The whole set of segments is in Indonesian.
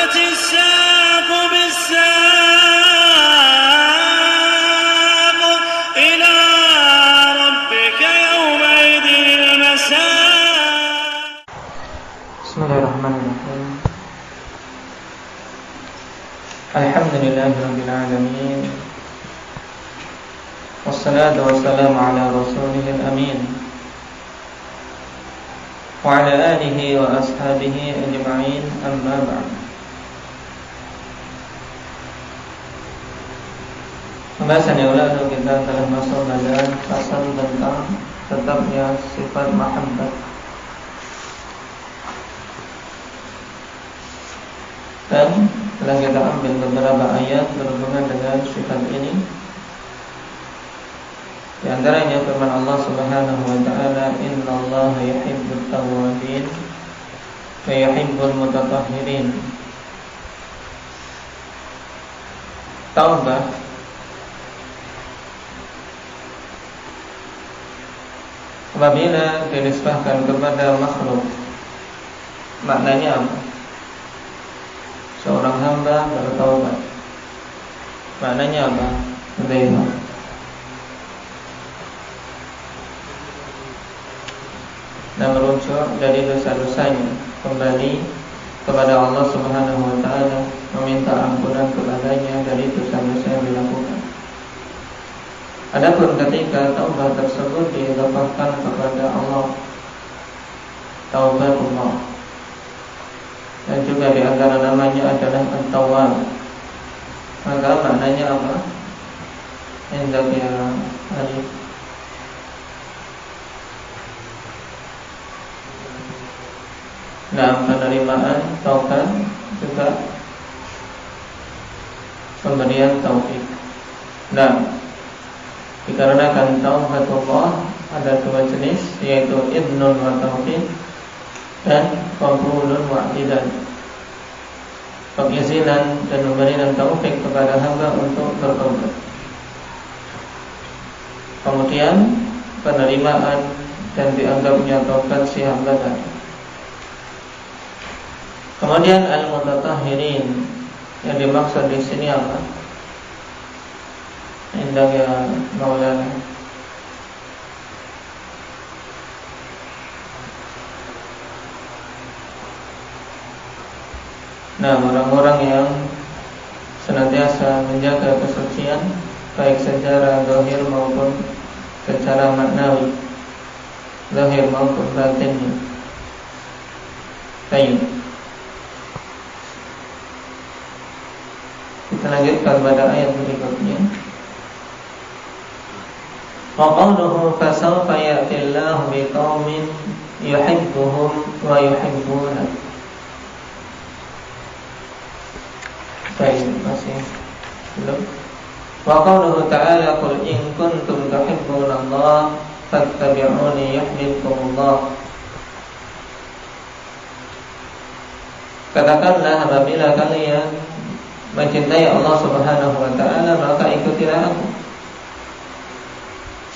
والتفت الساق بالساق إلى ربك يومئذ المساق. بسم الله الرحمن الرحيم. الحمد لله رب العالمين، والصلاة والسلام على رسوله الأمين وعلى آله وأصحابه أجمعين، أما بعد. Pembahasan yang lalu kita telah masuk pada pasal tentang tetapnya sifat mahabbah. Dan telah kita ambil beberapa ayat berhubungan dengan sifat ini. Di antaranya firman Allah Subhanahu wa taala, "Innallaha yuhibbut tawwabin wa yuhibbul mutatahhirin." Taubah apabila dinisbahkan kepada makhluk, maknanya apa? Seorang hamba bertaubat. Maknanya apa? Bagaimana? Dan merujuk dari dosa-dosanya, kembali kepada Allah Subhanahu wa taala, meminta ampunan kepadanya dari dosa-dosa yang dilakukan. Adapun ketika taubat tersebut diidhafahkan kepada Allah, taubatullah, dan juga di antara namanya adalah At-Tawwab, maka maknanya apa? Hendak ya alif. Nah, penerimaan taubat juga pemberian taufik. Nah, dikarenakan taubatullah ada dua jenis, yaitu idnun wa taufik dan qabulun wa i'tidan, pengizinan dan memberikan taufik kepada hamba untuk bertaubat. Kemudian penerimaan dan dianggapnya taubat si hamba tadi. Kemudian al-mutatahhirin, yang dimaksud di sini apa? Indah ya Maulana. Nah, orang-orang yang senantiasa menjaga kesucian, baik secara zahir maupun secara maknawi, zahir maupun batinnya. Baik. Kita lanjutkan pada ayat berikutnya. Wa qawluhu fasawfa ya'tillahu biqaumin yuhibbuhum wa yuhibbuna. Baik, masih belum. Wa qawluhu ta'ala, qul in kuntum tuhibbunallaha fattabi'uni yuhibbukumullah. Katakanlah, apabila kalian mencintai Allah Subhanahu wa taala, maka ikutilah aku,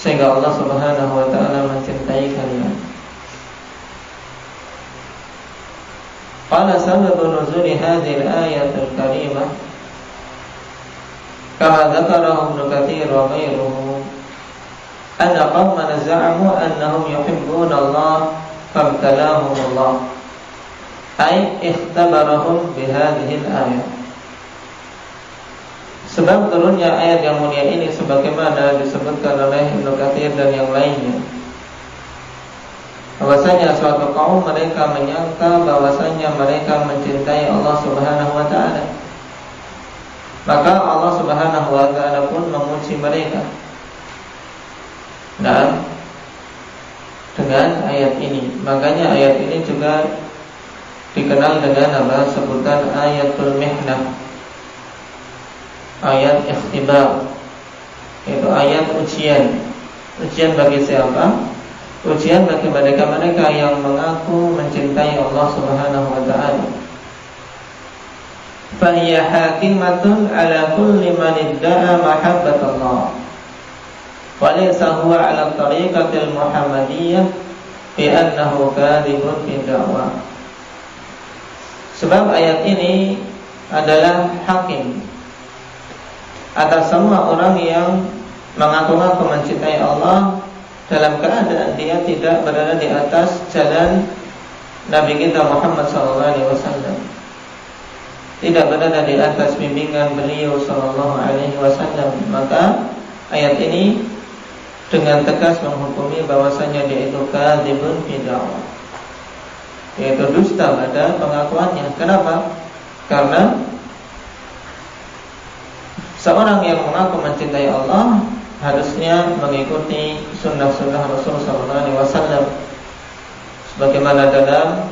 sehingga Allah Subhanahu wa taala mencintai kalian. Qala sababu nuzuli hadhihi al-ayat al-karimah kama dzakarahu Ibnu Katsir wa ghayruhu anna qauman za'amu annahum yuhibbuna Allah fabtalahum Allah, ay ikhtabarahum bihadhihi al-ayat. Sebab turunnya ayat yang mulia ini sebagaimana disebutkan oleh Ibnu Katsir dan yang lainnya, bahwasanya suatu kaum mereka menyangka bahwasanya mereka mencintai Allah Subhanahu wa taala, maka Allah Subhanahu wa taala pun memuji mereka. Nah, dengan ayat ini, makanya ayat ini juga dikenal dengan apa? Sebutan ayatul mihnah, ayat ikhtibar, yaitu ayat ujian. Ujian bagi siapa? Ujian bagi mereka-mereka yang mengaku mencintai Allah Subhanahu wa taala. Fa hiya hakimatun ala kulli man idda'a mahabbatallah wa laysa huwa ala tariqatil muhammadiyyah bi annahu kadhibun fi da'wah. Sebab ayat ini adalah hakim atas semua orang yang mengaku-ngaku mencintai Allah dalam keadaan dia tidak berada di atas jalan Nabi kita Muhammad SAW, tidak berada di atas bimbingan beliau SAW. Maka ayat ini dengan tegas menghukumi bahwasanya dia itu kadzibun fi da'wah, yaitu dusta pada pengakuannya. Kenapa? Karena seorang yang mengaku mencintai Allah harusnya mengikuti sunnah-sunnah Rasul SAW, sebagaimana dalam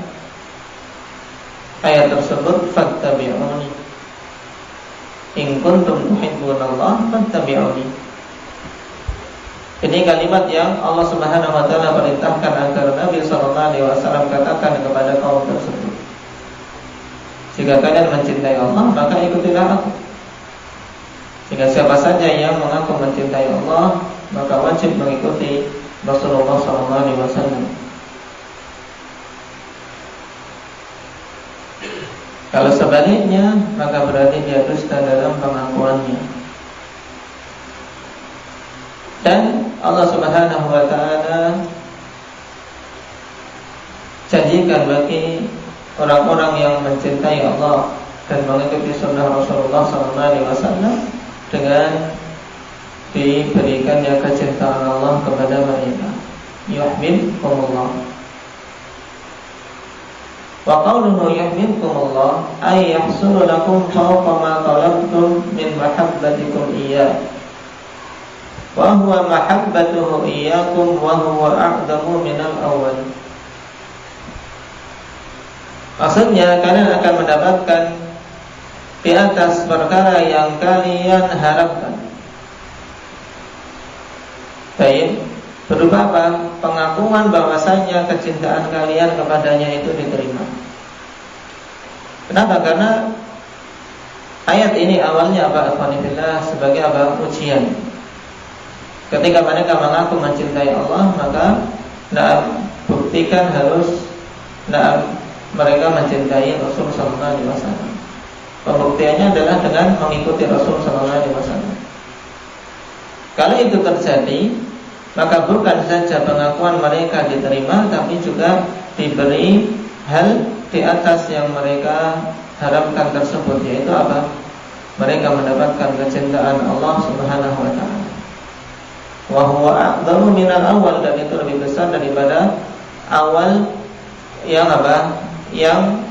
ayat tersebut, fattabi'uni in kuntum tuhibbunallah fattabi'uni. Ini kalimat yang Allah Subhanahu wa taala perintahkan agar Nabi SAW katakan kepada kaum tersebut. Jika kalian mencintai Allah, maka ikutilah aku. Jika siapa saja yang mengaku mencintai Allah, maka wajib mengikuti Rasulullah SAW. Kalau sebaliknya, maka berarti dia dusta dalam pengakuannya. Dan Allah Subhanahu wa taala janjikan bagi orang-orang yang mencintai Allah dan mengikuti sunnah Rasulullah SAW dengan diberikannya kecintaan Allah kepada mereka, yuhibbukumullah. Wa qawluhu yuhibbukumullah ay yahsulu lakum fawqa ma talabtum min mahabbatikum iyyah, wa huwa mahabbatuhu iyyakum wa huwa a'zamu minal awwal. Maksudnya kalian akan mendapatkan di atas perkara yang kalian harapkan. Baik, berupa apa? Pengakuan bahwasanya kecintaan kalian kepadanya itu diterima. Kenapa? Karena ayat ini awalnya apa? Alhamdulillah, sebagai apa? Ujian. Ketika mereka mengaku mencintai Allah, maka buktikan harus mereka mencintai Rasul sallallahu alaihi wasallam. Pembuktiannya adalah dengan mengikuti Rasul sallallahu alaihi wasallam. Kalau itu terjadi, maka bukan saja pengakuan mereka diterima, tapi juga diberi hal di atas yang mereka harapkan tersebut, yaitu apa? Mereka mendapatkan kecintaan Allah Subhanahu wa taala. Wa huwa a'dhamu minal awwal, dan itu lebih besar daripada awal yang apa? Yang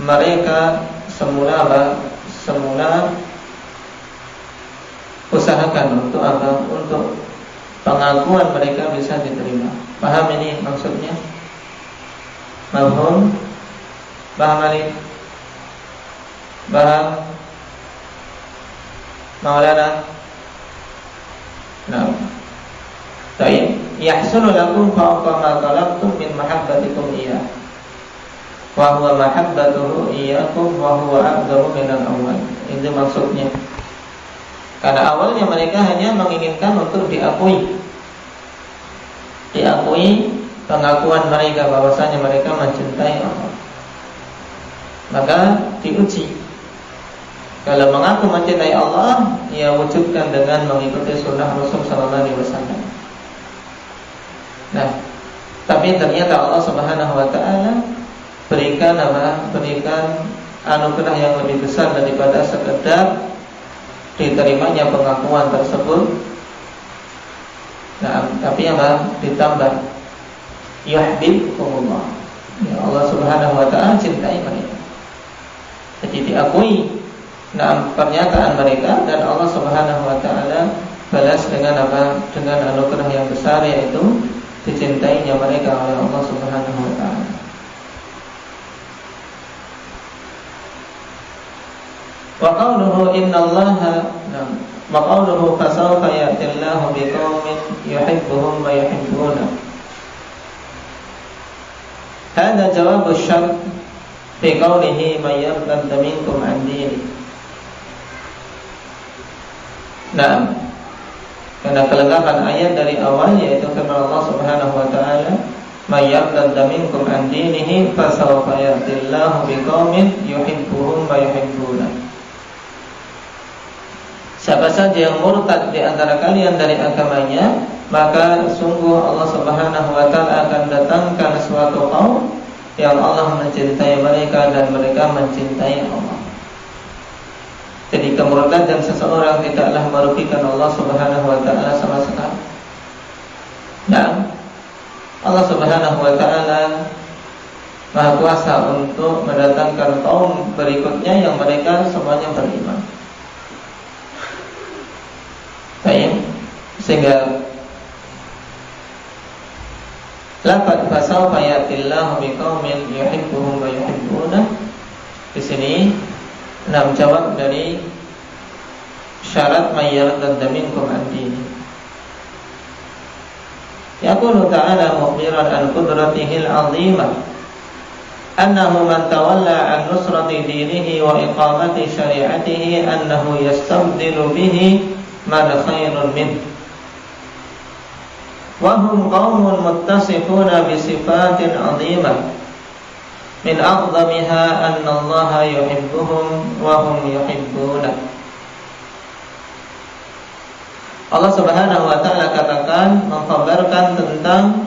mereka semula usahakan untuk apa? Untuk pengakuan mereka bisa diterima. Paham ini maksudnya? Mafhum? Paham Ali? Paham? Maulana? Nah, baik. Yahsulu lakum fawqa ma talabtum min mahabbatikum iyyah, wa huwa mahabbatuhu iyyakum wa huwa a'dhamu minal awwal. Itu maksudnya. Karena awalnya mereka hanya menginginkan untuk diakui pengakuan mereka bahwasanya mereka mencintai Allah. Maka diuji. Kalau mengaku mencintai Allah, ia wujudkan dengan mengikuti sunnah Rasul sallallahu alaihi wasallam. Nah, tapi ternyata Allah Subhanahu wa taala berikan anugerah yang lebih besar daripada sekedar diterimanya pengakuan tersebut. Nah, tapi apa? Ditambah yuhibbukumullah. Ya, Allah Subhanahu wa taala cintai mereka. Jadi diakui pernyataan mereka, dan Allah Subhanahu wa taala balas dengan apa? Dengan anugerah yang besar, yaitu dicintainya mereka oleh Allah Subhanahu wa taala. Wa qawluhu innallaha wa qawluhu fasawfa ya'tillahu biqaumin yuhibbuhum wa yuhibbuna. Hadha jawabu syart fi qawlihi may yartadda minkum 'an dinihi. Nah, karena kelengkapan ayat dari awal, yaitu firman Allah Subhanahu wa taala, may yartadda minkum an dinihi fasawfa ya'tillahu biqaumin yuhibbuhum wa yuhibbuna. Siapa saja yang murtad di antara kalian dari agamanya, maka sungguh Allah Subhanahu wa taala akan datangkan suatu kaum yang Allah mencintai mereka dan mereka mencintai Allah. Jadi kemurtadan seseorang tidaklah merugikan Allah Subhanahu wa taala sama sekali. Dan Allah Subhanahu wa taala Maha kuasa untuk mendatangkan kaum berikutnya yang mereka semuanya beriman. Baik, sehingga laqad fasawfa ya'tillahu biqaumin yuhibbuhum wa yuhibbuna. Di sini jawab dari syarat may yartadda minkum an dini. Yaqulu ta'ala mukhbiran an qudratihi al-'azimah annahu man tawalla an nusrati dinihi wa iqamati syari'atihi annahu yastabdilu bihi man khairun min wa hum qaumun muttasifuna bi sifatin 'azimah min a'zamiha anna Allah yuhibbuhum wa hum yuhibbuna. Allah Subhanahu wa taala katakan, mengkhabarkan tentang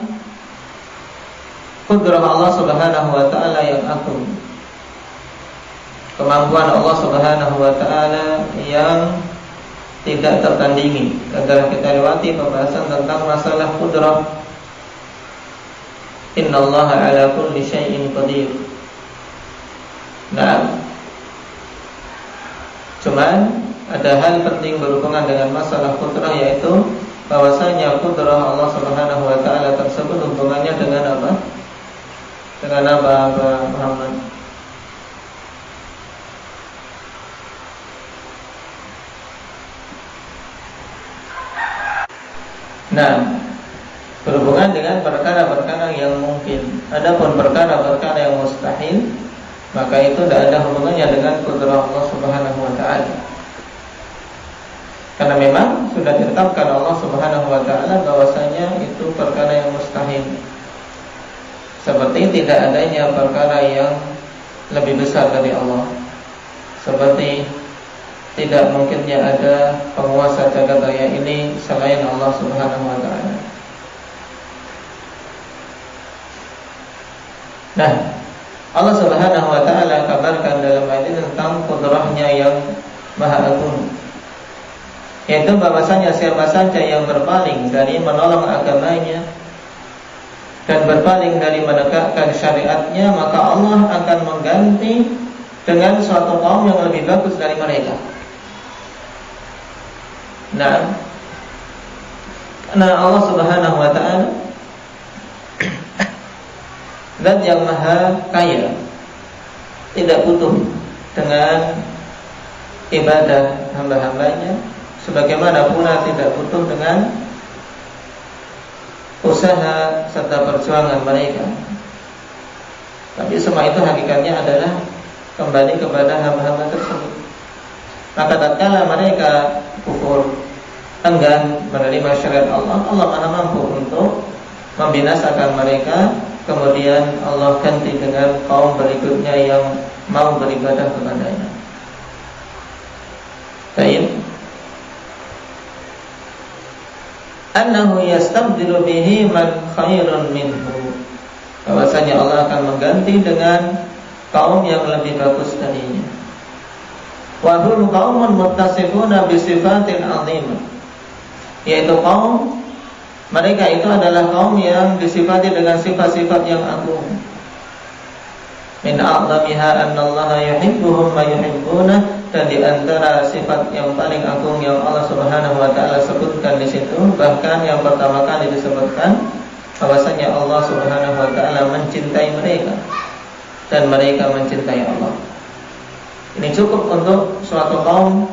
kudrah Allah Subhanahu wa taala yang agung. Kemampuan Allah Subhanahu wa taala yang tidak tertandingi. Setelah kita lewati pembahasan tentang masalah kudrah. Innallaha ala kulli syai'in qadir. Nah, cuman ada hal penting berhubungan dengan masalah kudrah, yaitu bahwasanya kudrah Allah Subhanahu wa taala tersebut hubungannya dengan apa? Dengan apa, Muhammad? Nah, berhubungan dengan perkara-perkara yang mungkin. Adapun perkara-perkara yang mustahil, maka itu tidak ada hubungannya dengan kudrah Allah Subhanahu wa taala. Karena memang sudah ditetapkan Allah Subhanahu wa taala bahwasanya itu perkara yang mustahil. Seperti tidak adanya perkara yang lebih besar dari Allah. Seperti tidak mungkinnya ada penguasa jagat raya ini selain Allah Subhanahu wa taala. Nah, Allah Subhanahu wa taala kabarkan dalam ayat ini tentang kudrahnya yang maha agung, yaitu bahwasanya siapa saja yang berpaling dari menolong agamanya dan berpaling dari menegakkan syariatnya, maka Allah akan mengganti dengan suatu kaum yang lebih bagus dari mereka. Nah, karena Allah Subhanahu wa ta'ala Zat yang maha kaya, tidak butuh dengan ibadah hamba-hambanya, sebagaimana pula tidak butuh dengan usaha serta perjuangan mereka. Tapi semua itu hakikatnya adalah kembali kepada hamba-hamba tersebut. Maka tatkala mereka kufur, enggan menerima syariat Allah, Allah Maha mampu untuk membinasakan mereka. Kemudian Allah ganti dengan kaum berikutnya yang mau beribadah kepadanya. Baik. Annahu yastabdilu bihi man khairun minhu. Bahwasanya Allah akan mengganti dengan kaum yang lebih bagus darinya. Wa hum qaumun muttasifuna bi sifatin 'azimah. Yaitu kaum, mereka itu adalah kaum yang disifati dengan sifat-sifat yang agung. Min a'zamiha anna Allah yuhibbuhum wa yuhibbuna. Dan di antara sifat yang paling agung yang Allah Subhanahu wa taala sebutkan di situ, bahkan yang pertama kali disebutkan bahwasanya Allah Subhanahu wa taala mencintai mereka dan mereka mencintai Allah. Ini cukup untuk suatu kaum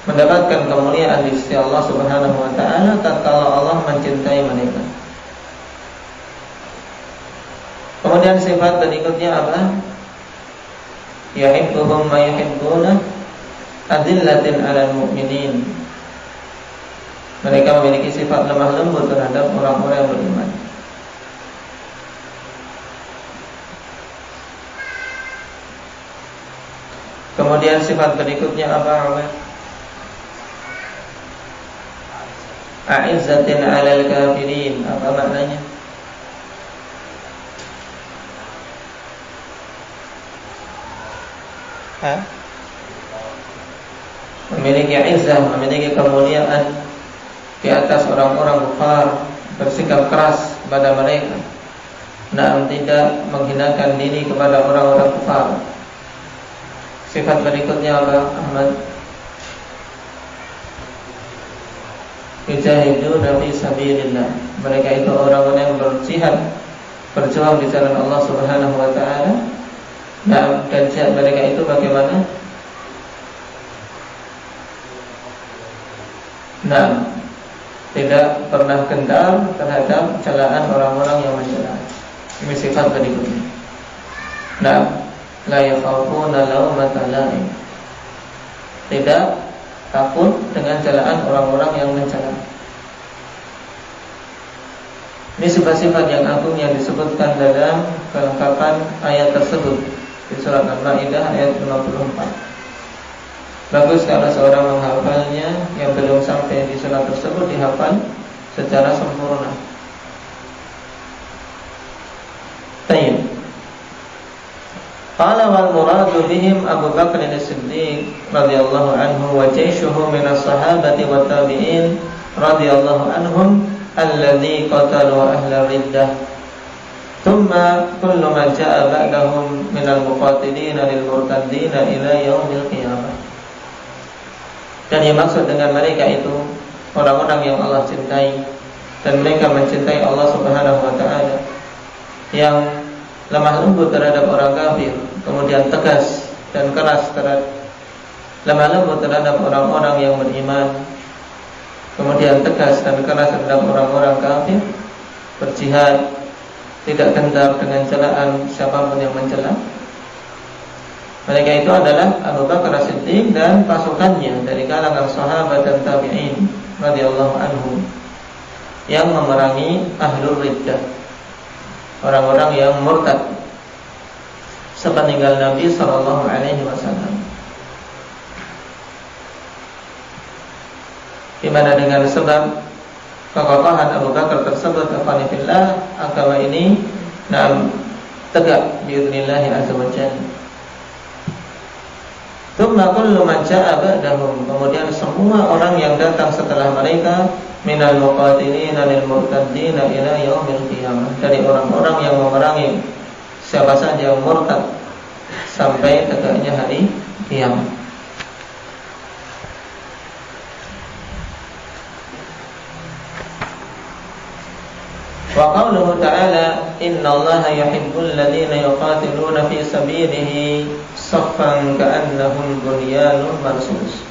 mendapatkan kemuliaan di sisi Allah Subhanahu wa taala tatkala Allah mencintai mereka. Kemudian sifat berikutnya apa? Yuhibbuhum wa yuhibbuna, adillatin 'alal mu'minin. Mereka memiliki sifat lemah lembut terhadap orang-orang yang beriman. Kemudian sifat berikutnya apa? A'izzatin 'alal kafirin. Apa maknanya? Memiliki izzah, memiliki kemuliaan di atas orang-orang kafir, bersikap keras pada mereka. Tidak menghinakan diri kepada orang-orang kafir. Sifat berikutnya apa, Ahmad? Yujahiduna fi sabilillah. Mereka itu orang-orang yang berjihad, berjuang di jalan Allah Subhanahu wa taala. Dan jihad mereka itu bagaimana? Tidak pernah kendar terhadap celaan orang-orang yang mencela. Ini sifat berikutnya. La yakhafuna lawmata laim. Tidak takut dengan celaan orang-orang yang mencela. Ini sifat-sifat yang agung yang disebutkan dalam kelengkapan ayat tersebut di surat Al-Maidah ayat 54. Bagus kalau seorang menghafalnya, yang belum sampai di surat tersebut dihafal secara sempurna. Tayyib. Qala wal muradu bihim Abu Bakr as-Siddiq radhiyallahu anhu wa jayshuhu min as-sahabati wa tabi'in radhiyallahu anhum alladhi qatalu ahla riddah. Thumma kullu man ja'a ba'dahum min al-muqatilin lil murtaddin ila yaumil qiyamah. Dan yang maksud dengan mereka itu orang-orang yang Allah cintai dan mereka mencintai Allah Subhanahu wa taala, yang lemah lembut terhadap orang kafir, kemudian tegas dan keras lemah lembut terhadap orang-orang yang beriman, kemudian tegas dan keras terhadap orang-orang kafir, berjihad, tidak gentar dengan celaan siapapun yang mencela. Mereka itu adalah Abu Bakar As-Siddiq dan pasukannya dari kalangan sahabat dan tabi'in radhiyallahu anhum yang memerangi ahlul riddah, orang-orang yang murtad sepeninggal Nabi sallallahu alaihi wasallam. Di mana dengan sebab kekokohan Abu Bakar tersebut, afanillah, agama ini tegak biidznillah azza wajalla. Tsumma kullu man jaa'a ba'dahum, kemudian semua orang yang datang setelah mereka, minal muqatilina lil murtaddina ila yaumil qiyamah, dari orang-orang yang memerangi siapa saja yang murtad sampai tegaknya hari kiamat. Wa qawluhu ta'ala innallaha yuhibbul ladzina yuqatiluna fi sabilihi saffan ka'annahum bunyanun marsus.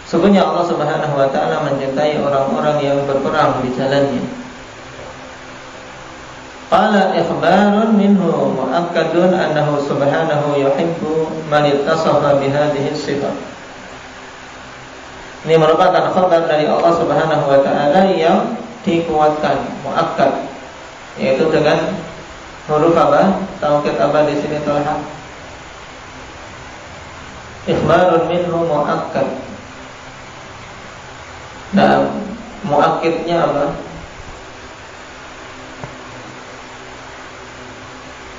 Sesungguhnya Allah Subhanahu wa taala mencintai orang-orang yang berperang di jalannya. Qala ikhbarun minhu mu'akkadun annahu subhanahu yuhibbu man ittasafa bihadhihi sifat. Ini merupakan khabar dari Allah Subhanahu wa taala yang dikuatkan, muakkad, yaitu dengan huruf apa? Taukid apa di sini Talha? Ikhbarun minhu muakkad. Nah, muakkidnya apa?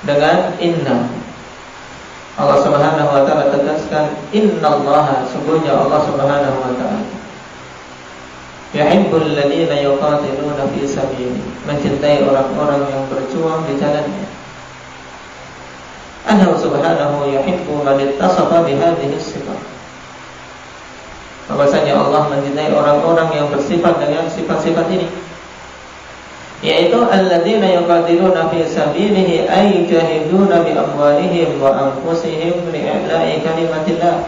Dengan inna. Allah Subhanahu wa taala tegaskan innallaha, sungguhnya Allah Subhanahu wa taala yuhibbul ladzina yuqatiluna fi sabilihi, mencintai orang-orang yang berjuang di jalannya. Allah Subhanahu yuhibbu man ittasafa bihadhihi sifat. Bahwasanya Allah mencintai orang-orang yang bersifat dengan sifat-sifat ini, yaitu alladzina yuqatiluna fi sabilihi ay yujahiduna bi amwalihim wa anfusihim li'ila'i kalimatillah,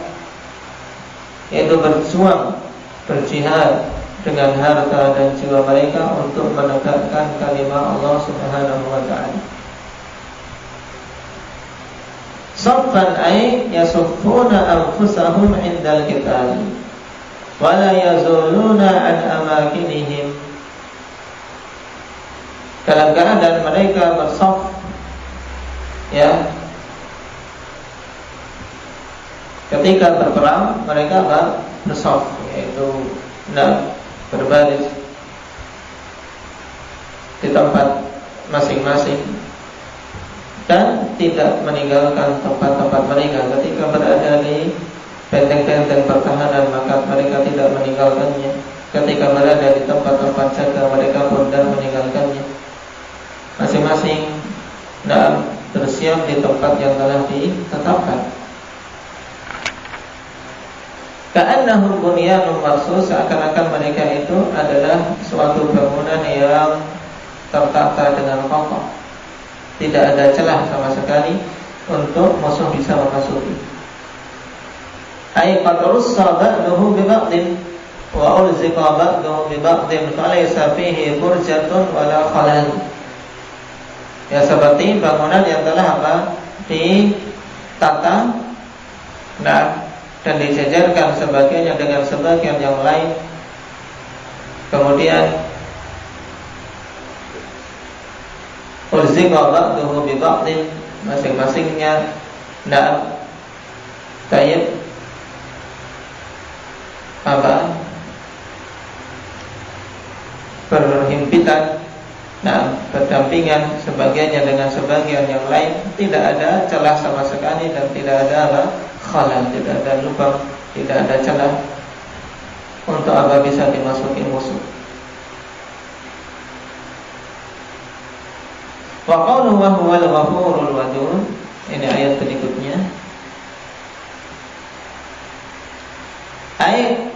yaitu berjuang, berjihad dengan harta dan jiwa mereka untuk menegakkan kalimat Allah Subhanahu wa ta'ala. Saffan ay yasuffuna anfusahum indal qital wa la yazuluna an amakinihim, dalam keadaan mereka bersaf, ya, Ketika berperang mereka bersaf, yaitu berbaris di tempat masing-masing dan tidak meninggalkan tempat-tempat mereka. Ketika berada di benteng-benteng pertahanan maka mereka tidak meninggalkannya. Ketika berada di tempat-tempat jaga mereka pun tidak meninggalkannya. Masing-masing bersiap di tempat yang telah ditetapkan. Ka'annahum bunyanun marsus, seakan-akan mereka itu adalah suatu bangunan yang tertata dengan kokoh. Tidak ada celah sama sekali untuk musuh bisa memasuki. Ay qad russa ba'dahu bi ba'din wa ulziqa ba'dahu bi ba'din falaysa fihi furjatun wala khalal. Ya, seperti bangunan yang telah ditata dan dijajarkan sebagiannya dengan sebagian yang lain. Kemudian ulziqa ba'dahu bi ba'din, masing-masingnya tayyib berhimpitan, berdampingan sebagiannya dengan sebagian yang lain. Tidak ada celah sama sekali dan tidak ada khalal, tidak ada lubang, tidak ada celah untuk bisa dimasuki musuh. Wa qawluhu wa huwal ghafurul wadud, ini ayat berikutnya. Ay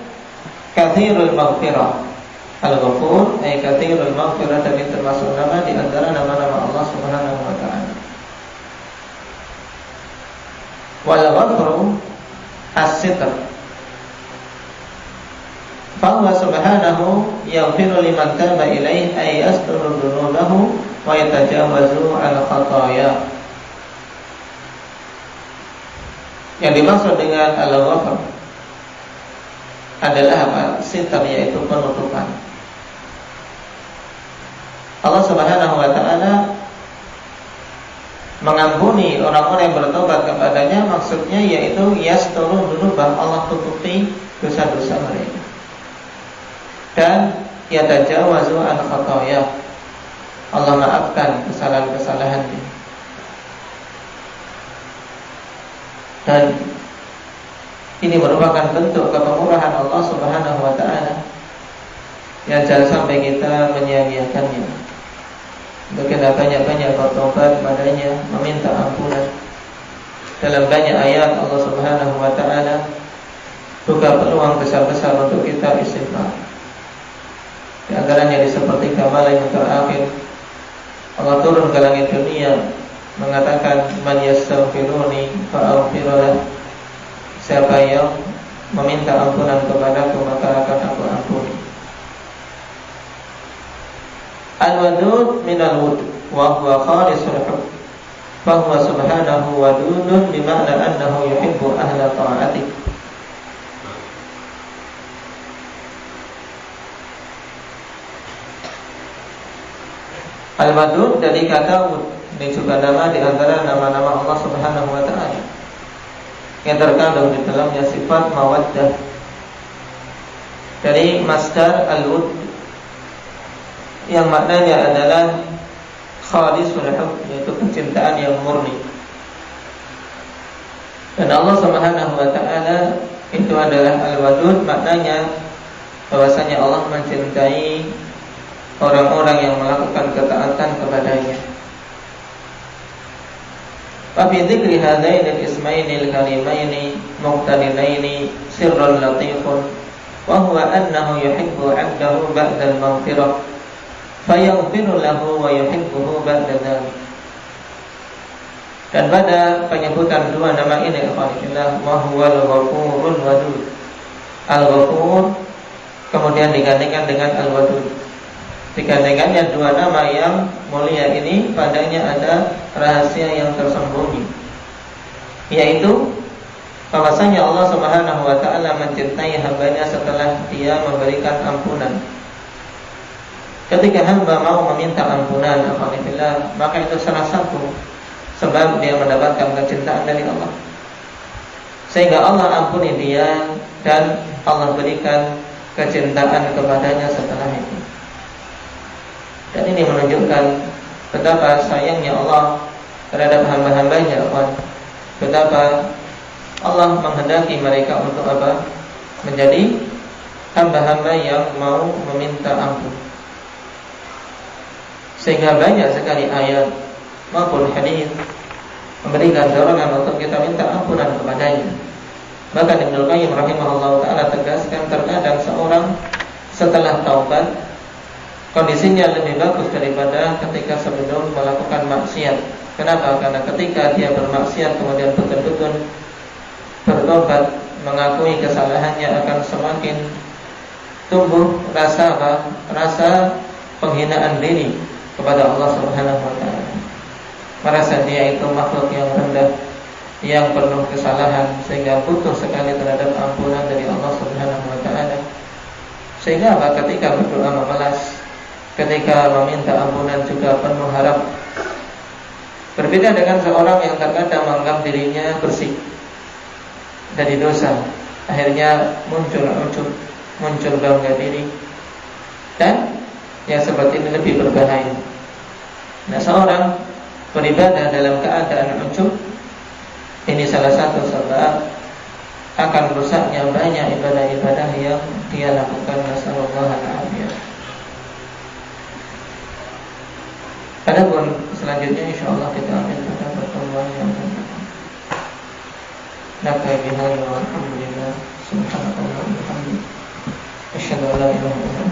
katsirul maghfirah. Al-Ghafur ay katsirul maghfirah, dan termasuk nama di antara nama-nama Allah Subhanahu wa taala. Wal ghafru as-sitr. Fa huwa subhanahu yaghfiru liman taba ilaihi ay yasturu dhunubahu wa yatajawazu al khataya. Yang dimaksud dengan al-ghafur adalah apa? Sitar, yaitu penutupan. Allah Subhanahu wa taala mengampuni orang-orang yang bertobat kepadanya, maksudnya yaitu yasturu dzunubah, Allah tutupi dosa-dosa mereka. Dan yatajawazu an khataya, Allah maafkan kesalahan-kesalahannya. Dan ini merupakan bentuk kepemurahan Allah Subhanahu wa taala yang jangan sampai kita menyia-nyiakannya. Kita banyak-banyak bertobat padanya, meminta ampunan. Dalam banyak ayat Allah Subhanahu wa taala buka peluang besar-besar untuk kita istighfar. Di antaranya di sepertiga malam yang terakhir Allah turun ke langit dunia mengatakan, man yastaghfiruni fa'aghfirullah, siapa yang meminta ampunan kepadaku maka akan aku ampuni. Al-wadud minal wud wa huwa khalisul hubb, fa huwa subhanahu wadudun bima'na annahu yuhibbu ahla ta'atih. Al-wadud dari kata wud, ini juga nama di antara nama-nama Allah Subhanahu wa taala yang terkandung di dalamnya sifat mawaddah dari masdar al-wud yang maknanya adalah khalisul hubb, yaitu kecintaan yang murni. Dan Allah Subhanahu wa taala itu adalah al-wadud, maknanya bahwasanya Allah mencintai orang-orang yang melakukan ketaatan kepadanya. Wa fi dzikri hadaini al-ismaini al-karimaini muqtarinaini sirrun latifun wa huwa annahu yuhibbu 'abdahu ba'da al-maghfirah fayaghfiru lahu wa yuhibbuhu ba'da dzalik. Dan pada penyebutan dua nama ini, alhamdulillah, wa huwal ghafurul wadud, al-ghafur kemudian digantikan dengan al-wadud. Digandengkannya dua nama yang mulia ini, padanya ada rahasia yang tersembunyi, yaitu bahwasanya Allah Subhanahu wa taala mencintai hambanya setelah dia memberikan ampunan. Ketika hamba mau meminta ampunan, alhamdulillah, maka itu salah satu sebab dia mendapatkan kecintaan dari Allah. sehingga Allah ampuni dia dan Allah berikan kecintaan kepadanya setelah itu. Dan ini menunjukkan betapa sayangnya Allah terhadap hamba-hambanya, betapa Allah menghendaki mereka untuk apa? Menjadi hamba-hamba yang mau meminta ampun. Sehingga banyak sekali ayat maupun hadis memberikan dorongan untuk kita minta ampunan kepadanya. Bahkan Ibnu Qayyim rahimahullah ta'ala tegaskan, terkadang seorang setelah taubat kondisinya lebih bagus daripada ketika sebelum melakukan maksiat. Kenapa? Karena ketika dia bermaksiat kemudian betul-betul bertobat, mengakui kesalahannya, akan semakin tumbuh rasa penghinaan diri kepada Allah Subhanahu wa ta'ala. Merasa dia itu makhluk yang rendah, yang penuh kesalahan, sehingga butuh sekali terhadap ampunan dari Allah Subhanahu wa ta'ala. Sehingga apa? Ketika berdoa memelas, ketika meminta ampunan juga penuh harap. Berbeda dengan seorang yang terkadang menganggap dirinya bersih dari dosa, akhirnya muncul ujub, muncul bangga diri, dan yang seperti ini lebih berbahaya. Nah, seorang beribadah dalam keadaan ujub, ini salah satu sebab akan rusaknya banyak ibadah-ibadah yang dia lakukan. Nasallallahu alaihi. Adapun selanjutnya insyaallah kita akan pada pertemuan yang akan datang. Nakaibiha wa alhamdulillah subhanallahi wa bihamdihi asyhadu an la ilaha illallah